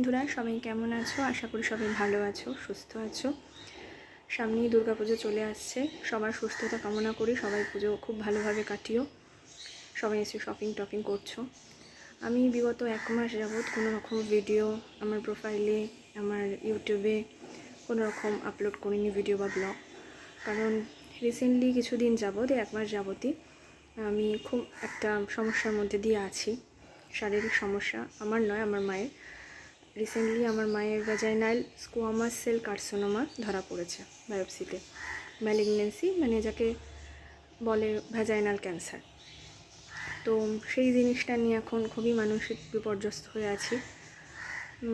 বন্ধুরা সবাই কেমন আছো? আশা করি সবাই ভালো আছো, সুস্থ আছো। সামনেই দুর্গাপুজো চলে আসছে, সবার সুস্থতা কামনা করি। সবাই পুজো খুব ভালোভাবে কাটিও। সবাই এসে শপিং করছো। আমি বিগত 1 মাস যাবৎ কোনো রকম ভিডিও আমার প্রোফাইলে, আমার ইউটিউবে কোনো রকম আপলোড করিনি, ভিডিও বা ব্লগ। কারণ রিসেন্টলি কিছুদিন যাবৎ, 1 মাস যাবতই আমি খুব একটা সমস্যার মধ্যে দিয়ে আছি। শারীরিক সমস্যা, আমার নয়, আমার মায়ের। রিসেন্টলি আমার মায়ের ভ্যাজাইনাল স্কোয়ামাস সেল কার্সিনোমা ধরা পড়েছে বায়োপসিতে। ম্যালিগনেন্সি মানে যাকে বলে ভ্যাজাইনাল ক্যান্সার। তো সেই জিনিসটা নিয়ে এখন খুবই মানসিক বিপর্যস্ত হয়ে আছি।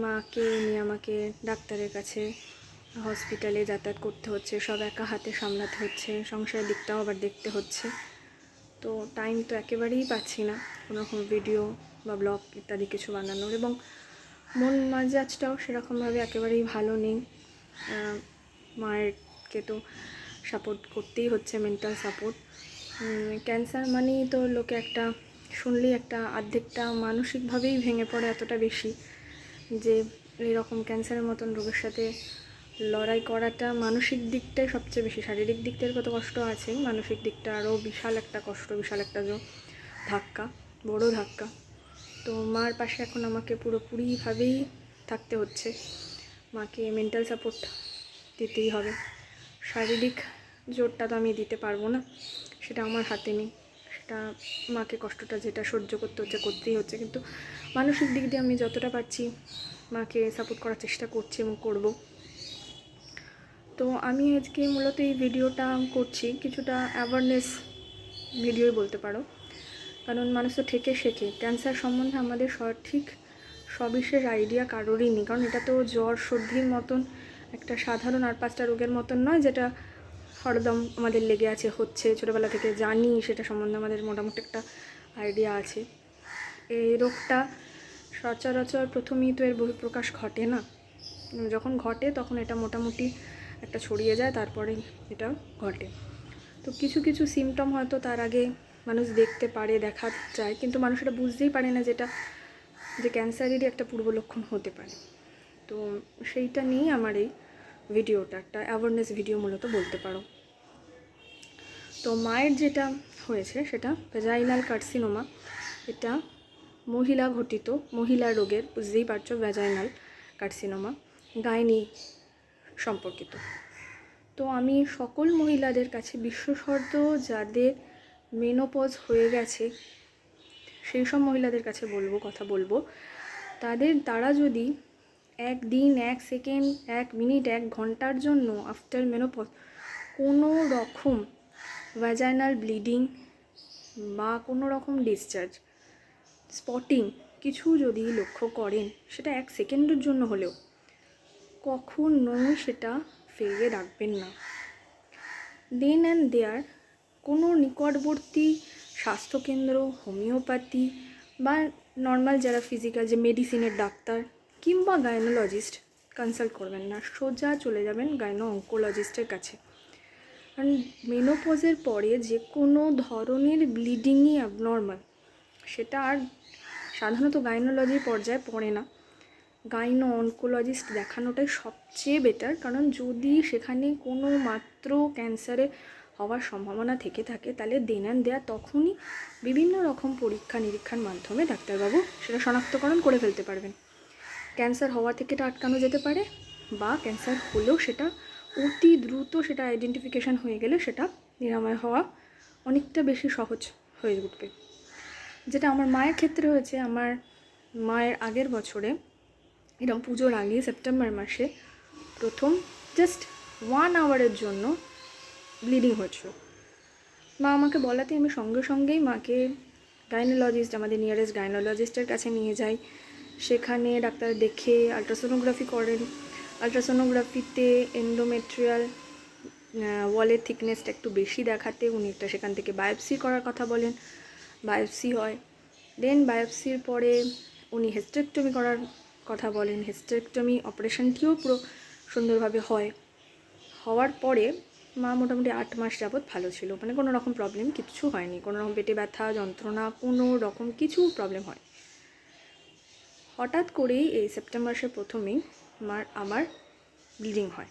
মাকে নিয়ে আমাকে ডাক্তারের কাছে, হসপিটালে যাতায়াত করতে হচ্ছে, সব একা হাতে সামলাতে হচ্ছে, সংসারের দিকটাও আবার দেখতে হচ্ছে। তো টাইম তো একেবারেই পাচ্ছি না কোনো রকম ভিডিও বা ব্লগ ইত্যাদি কিছু বানানোর, এবং মন মেজাজটাও সেরকমভাবে একেবারেই ভালো নেই। মায়েরকে তো সাপোর্ট করতেই হচ্ছে, মেন্টাল সাপোর্ট। ক্যান্সার মানেই তো লোকে একটা শুনলেই একটা অর্ধেকটা মানসিকভাবেই ভেঙে পড়ে এতটা বেশি, যে এরকম ক্যান্সারের মতন রোগের সাথে লড়াই করাটা মানসিক দিকটাই সবচেয়ে বেশি। শারীরিক দিক থেকে কত কষ্ট আছে, মানসিক দিকটা আরও বিশাল একটা কষ্ট, বিশাল একটা ধাক্কা, বড় ধাক্কা। তো মার পাশে এখন আমাকে পুরোপুরিভাবেই থাকতে হচ্ছে। মাকে মেন্টাল সাপোর্ট দিতেই হবে। শারীরিক জোরটা তো আমি দিতে পারবো না, সেটা আমার হাতে নেই। সেটা মাকে কষ্টটা যেটা সহ্য করতে হচ্ছে করতেই হচ্ছে, কিন্তু মানসিক দিক দিয়ে আমি যতটা পারছি মাকে সাপোর্ট করার চেষ্টা করছি এবং করব। তো আমি আজকে মূলত এই ভিডিওটা করছি কিছুটা অ্যাওয়ারনেস ভিডিওই বলতে পারো। কারণ মানুষ তো থেকে শেখে। ক্যান্সার সম্বন্ধে আমাদের সঠিক সবিশেষ আইডিয়া কারোরই নেই। কারণ এটা তো জ্বর সর্দির মতন একটা সাধারণ আর 5টা রোগের মতন নয়, যেটা হরদম আমাদের লেগে আছে, হচ্ছে, ছোটোবেলা থেকে জানি, সেটা সম্বন্ধে আমাদের মোটামুটি একটা আইডিয়া আছে। এই রোগটা সচরাচর প্রথমেই তো এর বহিঃপ্রকাশ ঘটে না। যখন ঘটে তখন এটা মোটামুটি একটা ছড়িয়ে যায়, তারপরে এটা ঘটে। তো কিছু কিছু সিমটম হয়তো তার আগে মানুষ দেখতে পারে, দেখা যায়, কিন্তু মানুষ এটা বুঝতেই পারে না যে ক্যান্সারেরই একটা পূর্ব লক্ষণ হতে পারে। তো সেইটা নিয়েই আমার এই ভিডিওটা একটা অ্যাওয়ারনেস ভিডিও মূলত বলতে পারো। তো মায়ের যেটা হয়েছে সেটা ভ্যাজাইনাল কার্সিনোমা। এটা মহিলা ঘটিত, মহিলা রোগের, বুঝতেই পারছো, ভ্যাজাইনাল কার্সিনোমা গাইনি সম্পর্কিত। তো আমি সকল মহিলাদের কাছে, বিশেষত যাদের মেনোপজ হয়ে গেছে সেই সব মহিলাদের কাছে কথা বলবো, তারা যদি 1 দিন, 1 সেকেন্ড, 1 মিনিট, 1 ঘন্টার জন্য আফটার মেনোপজ কোনো রকম ভ্যাজাইনাল ব্লিডিং বা কোনো রকম ডিসচার্জ, স্পটিং কিছু যদি লক্ষ্য করেন, সেটা 1 সেকেন্ডের জন্য হলেও কখনোই সেটা ফেলে রাখবেন না। দেন অ্যান্ড দেয়ার কোনো নিকটবর্তী স্বাস্থ্যকেন্দ্র, হোমিওপ্যাথি বা নর্মাল যারা ফিজিক্যাল যে মেডিসিনের ডাক্তার কিংবা গাইনোলজিস্ট কনসাল্ট করবেন না, সোজা চলে যাবেন গাইনো অঙ্কোলজিস্টের কাছে। কারণ মেনোপজের পরে যে কোনো ধরনের ব্লিডিংই অ্যাবনর্মাল, সেটা আর সাধারণত গাইনোলজির পর্যায়ে পড়ে না। গাইনো অনকোলজিস্ট দেখানোটাই সবচেয়ে বেটার। কারণ যদি সেখানে কোনো মাত্র ক্যান্সারে হওয়ার সম্ভাবনা থেকে থাকে, তাহলে দেন অ্যান্ড দেয়ার তখনই বিভিন্ন রকম পরীক্ষা নিরীক্ষার মাধ্যমে ডাক্তারবাবু সেটা শনাক্তকরণ করে ফেলতে পারবেন। ক্যান্সার হওয়া থেকে এটা আটকানো যেতে পারে, বা ক্যান্সার হলেও সেটা অতি দ্রুত সেটা আইডেন্টিফিকেশান হয়ে গেলে সেটা নিরাময় হওয়া অনেকটা বেশি সহজ হয়ে উঠবে। যেটা আমার মায়ের ক্ষেত্রে হয়েছে, আমার মায়ের আগের বছরে এরকম পুজোর আগে সেপ্টেম্বর মাসে প্রথম জাস্ট 1 আওয়ারের জন্য ব্লিডিং হয়েছিল। মা আমাকে বলাতে আমি সঙ্গে সঙ্গেই মাকে গাইনোলজিস্ট, আমাদের নিয়ারেস্ট গাইনোলজিস্টের কাছে নিয়ে যাই। সেখানে ডাক্তার দেখে আলট্রাসোনোগ্রাফি করেন। আলট্রাসোনোগ্রাফিতে এন্ডোমেট্রিয়াল ওয়ালের থিকনেসটা একটু বেশি দেখাতে উনি একটা সেখান থেকে বায়োপসি করার কথা বলেন। বায়োপসি হয়। দেন বায়োপসির পরে উনি হিস্টেরেক্টমি করার কথা বলেন। হিস্টেরেক্টমি অপারেশনটিও পুরো সুন্দরভাবে হয়। হওয়ার পরে মা মোটামুটি 8 মাস যাবৎ ভালো ছিল, মানে কোনো রকম প্রবলেম কিচ্ছু হয়নি, কোনো রকম পেটে ব্যথা যন্ত্রণা কোনো রকম কিছু প্রবলেম হয়। হঠাৎ করেই এই সেপ্টেম্বর মাসের প্রথমেই আমার ব্লিডিং হয়,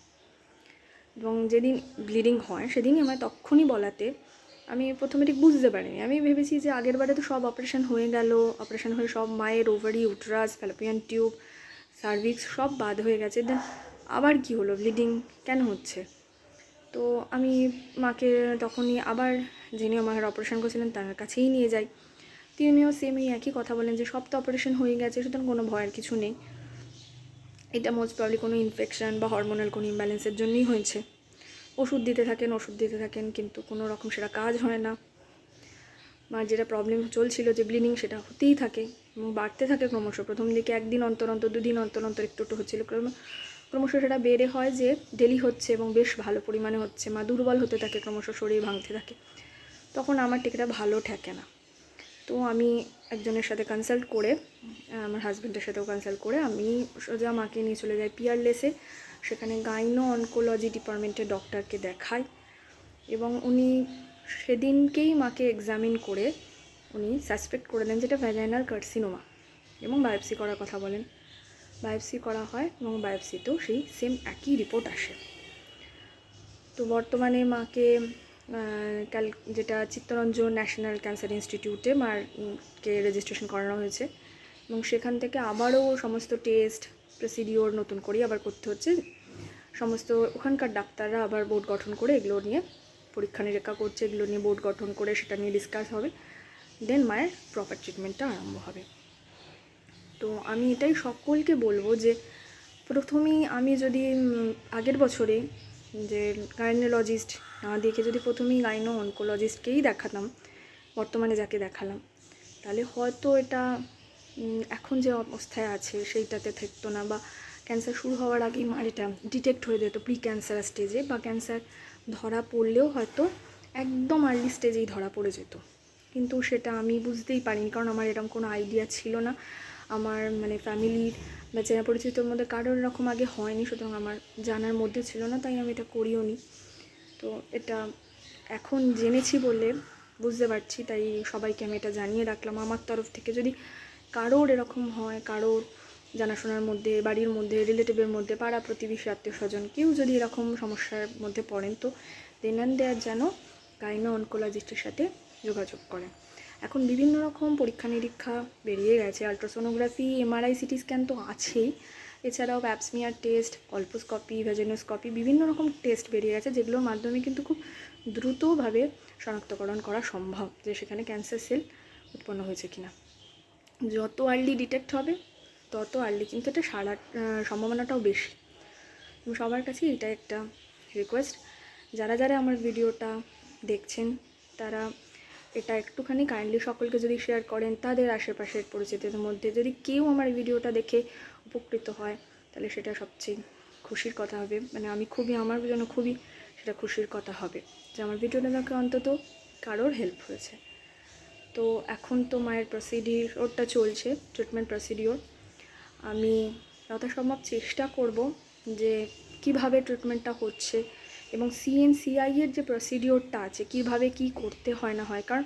এবং যেদিন ব্লিডিং হয় সেদিনই আমার তখনই বলাতে আমি প্রথমে ঠিক বুঝতে পারিনি। আমি ভেবেছি যে আগের বারে তো সব অপারেশন হয়ে গেল, অপারেশন হয়ে সব মায়ের ওভারি, উটরাস, ফ্যালোপিয়ান টিউব, সার্ভিক্স সব বাদ হয়ে গেছে, দেন আবার কি হলো, ব্লিডিং কেন হচ্ছে? তো আমি মাকে তখনই আবার যিনি আমার অপারেশন করেছিলেন তার কাছেই নিয়ে যাই। তিনিও সেম এই একই কথা বলেন যে সব তো অপারেশন হয়ে গেছে, সুতরাং কোনো ভয়ের কিছু নেই, এটা মোস্ট প্রবলি কোনো ইনফেকশন বা হরমোনাল কোনো ইমব্যালেন্সের জন্যই হয়েছে। ওষুধ দিতে থাকেন কিন্তু কোনো রকম সেটা কাজ হয় না। মার যেটা প্রবলেম চলছিল যে ব্লিডিং, সেটা হতেই থাকে এবং বাড়তে থাকে ক্রমশ। প্রথম দিকে একদিন অন্তর অন্তর, দুদিন অন্তর অন্তর একটু একটু হচ্ছিলো, ক্রমশ সেটা বেড়ে হয় যে ডেলি হচ্ছে এবং বেশ ভালো পরিমাণে হচ্ছে। মা দুর্বল হতে থাকে, ক্রমশ শরীর ভাঙতে থাকে। তখন আমার টিকিটা ভালো ঠেকে না। তো আমি একজনের সাথে কনসাল্ট করে, আমার হাজব্যান্ডের সাথেও কনসাল্ট করে আমি সোজা মাকে নিয়ে চলে যাই পিয়ারলেসে। সেখানে গাইনো অনকোলজি ডিপার্টমেন্টের ডক্টরকে দেখাই এবং উনি সেদিনকেই মাকে এক্সামিন করে উনি সাসপেক্ট করে দেন যেটা ভ্যাজাইনাল কার্সিনোমা, এবং বায়োপসি করার কথা বলেন। বায়োপসি করা হয় এবং বায়োপসিতেও সেই সেম একই রিপোর্ট আসে। তো বর্তমানে মাকে যেটা চিত্তরঞ্জন ন্যাশনাল ক্যান্সার ইনস্টিটিউটে মাকে রেজিস্ট্রেশন করানো হয়েছে, এবং সেখান থেকে আবারও সমস্ত টেস্ট প্রসিডিওর নতুন করেই আবার করতে হচ্ছে। সমস্ত ওখানকার ডাক্তাররা আবার বোর্ড গঠন করে এগুলো নিয়ে পরীক্ষা নিরীক্ষা করছে, এগুলো নিয়ে বোর্ড গঠন করে সেটা নিয়ে ডিসকাস হবে, দেন মায়ের প্রপার ট্রিটমেন্টটা আরম্ভ হবে। তো আমি এটাই সকলকে বলবো যে প্রথমেই আমি যদি আগের বছরে যে গাইনোলজিস্ট না দেখে যদি প্রথমেই গাইনো অনকোলজিস্টকেই দেখাতাম, বর্তমানে যাকে দেখালাম, তাহলে হয়তো এটা এখন যে অবস্থায় আছে সেইটাতে থাকতো না, বা ক্যান্সার শুরু হওয়ার আগেই মার এটা ডিটেক্ট হয়ে যেত প্রি ক্যান্সার স্টেজে, বা ক্যান্সার ধরা পড়লেও হয়তো একদম আর্লি স্টেজেই ধরা পড়ে যেত। কিন্তু সেটা আমি বুঝতেই পারিনি, কারণ আমার এরকম কোনো আইডিয়া ছিল না। আমার ফ্যামিলির বা চেনা পরিচিতর মধ্যে কারোর এরকম আগে হয়নি, সুতরাং আমার জানার মধ্যে ছিল না, তাই আমি এটা করিও নি। তো এটা এখন জেনেছি বলে বুঝতে পারছি, তাই সবাইকে আমি এটা জানিয়ে রাখলাম আমার তরফ থেকে। যদি কারোর এরকম হয়, কারোর জানাশোনার মধ্যে, বাড়ির মধ্যে, রিলেটিভের মধ্যে, পাড়া প্রতিবেশী, আত্মীয় স্বজন কেউ যদি এরকম সমস্যার মধ্যে পড়েন, তো দেন দেয়ার যেন গাইনো অনকোলজিস্টের সাথে যোগাযোগ করেন। এখন বিভিন্ন রকম পরীক্ষা নিরীক্ষা বেরিয়ে গেছে, আলট্রাসোনোগ্রাফি, এমআরআই, সিটি স্ক্যান তো আছেই, এছাড়াও প্যাপস্মিয়ার টেস্ট, কল্পোস্কপি, ভ্যাজিনোস্কপি, বিভিন্ন রকম টেস্ট বেরিয়ে গেছে, যেগুলোর মাধ্যমে কিন্তু খুব দ্রুতভাবে শনাক্তকরণ করা সম্ভব যে সেখানে ক্যান্সার সেল উৎপন্ন হয়েছে কিনা। যত আর্লি ডিটেক্ট হবে তত আর্লি কিন্তু এটা সম্ভাবনাটাও বেশি। সবার কাছে এটা একটা রিকোয়েস্ট, যারা যারা আমার ভিডিওটা দেখছেন তারা এটা একটুখানি কাইন্ডলি সকলকে যদি শেয়ার করেন, তাদের আশেপাশের পরিচিতদের মধ্যে যদি কেউ আমার ভিডিওটা দেখে উপকৃত হয়, তাহলে সেটা সবচেয়ে খুশির কথা হবে। আমার জন্য খুবই সেটা খুশির কথা হবে যে আমার ভিডিওটা দেখে অন্তত কারোর হেল্প হয়েছে। তো এখন তো মায়ের প্রসিডিওরটা চলছে, ট্রিটমেন্ট প্রসিডিওর। আমি যথাসম্ভব চেষ্টা করব যে কিভাবে ট্রিটমেন্টটা হচ্ছে, এবং সিএনসিআই এর যে প্রসিডিওরটা আছে কীভাবে কী করতে হয় না হয়। কারণ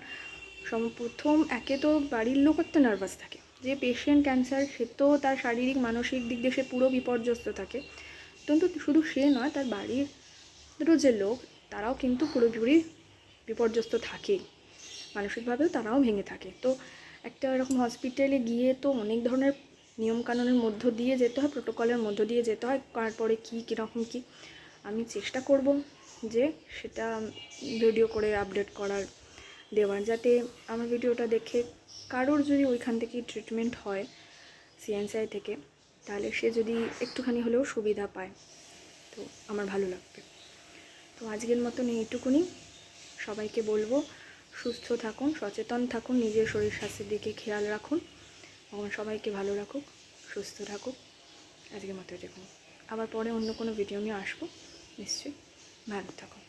প্রথম একে তো বাড়ির লোক একটা নার্ভাস থাকে, যে পেশেন্ট ক্যান্সার, সে তো তার শারীরিক মানসিক দিক দিয়ে সে পুরো বিপর্যস্ত থাকে। কিন্তু শুধু সে নয়, তার বাড়িরও যে লোক, তারাও কিন্তু পুরোপুরি বিপর্যস্ত থাকেই, মানসিকভাবেও তারাও ভেঙে থাকে। তো একটা এরকম হসপিটালে গিয়ে তো অনেক ধরনের নিয়মকানুনের মধ্য দিয়ে যেতে হয়, প্রোটোকলের মধ্য দিয়ে যেতে হয়, তারপরে কীরকম কী আমি চেষ্টা করব যে সেটা ভিডিও করে আপডেট দেওয়ার, যাতে আমার ভিডিওটা দেখে কারোর যদি ওইখান থেকে ট্রিটমেন্ট হয় সিএনসিআই থেকে, তাহলে সে যদি একটুখানি হলেও সুবিধা পায়, তো আমার ভালো লাগবে। তো আজকের মতন এইটুকুনি। সবাইকে বলবো সুস্থ থাকুন, সচেতন থাকুন, নিজের শরীর স্বাস্থ্যের দিকে খেয়াল রাখুন, ভগবান সবাইকে ভালো রাখুক, সুস্থ থাকুক। আজকের মতো দেখুন, আবার পরে অন্য কোনো ভিডিও নিয়ে আসবো, নিশ্চয়ই ভালো থাকুন।